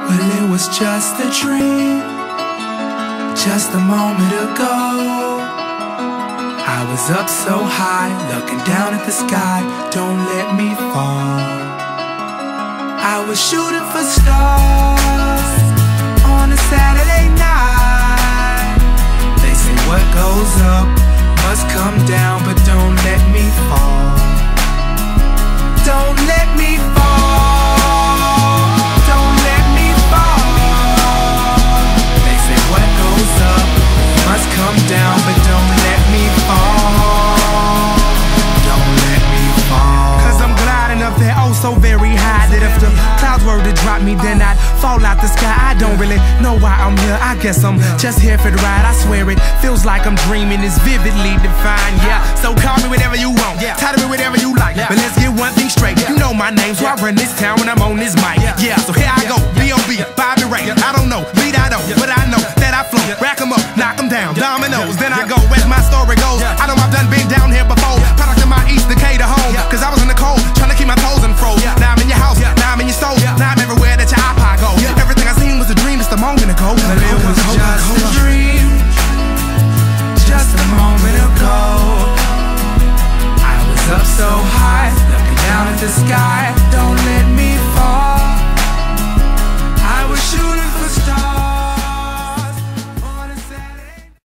But it was just a dream, just a moment ago. I was up so high, looking down at the sky. Don't let me fall. I was shooting for stars on a Saturday night. They say what goes up must come down, but don't let me fall. Don't let me fall. Don't let me fall. They say what goes up must come down, but don't let me fall. Don't let me fall. Cause I'm gliding up there oh so very high, that if the clouds were to drop me, then I'd fall out the sky. I don't really know why I'm here, I guess I'm just here for the ride. I swear it feels like I'm dreaming, it's vividly defined. Yeah, so call me whatever you want, title me whatever you like, but let's get one thing straight. You know my name, so I run this town when I'm on this mic. Yeah, so here I go, B.O.B., Bobby Ray. I don't know, lead I don't, but I know that I flow. Rack 'em up, knock 'em down, dominoes. Then I go, as my story goes, I know I've done been down here before. Product of my East decay to home, cause I was in the cold, trying to keep my toes unfroze. Now I'm in your house, now I'm in your stove, now I'm everywhere that your iPod goes. Everything I seen was a dream, just a moment ago. But it was just a dream, just a moment ago. I was up so high, looking down at the sky. Don't let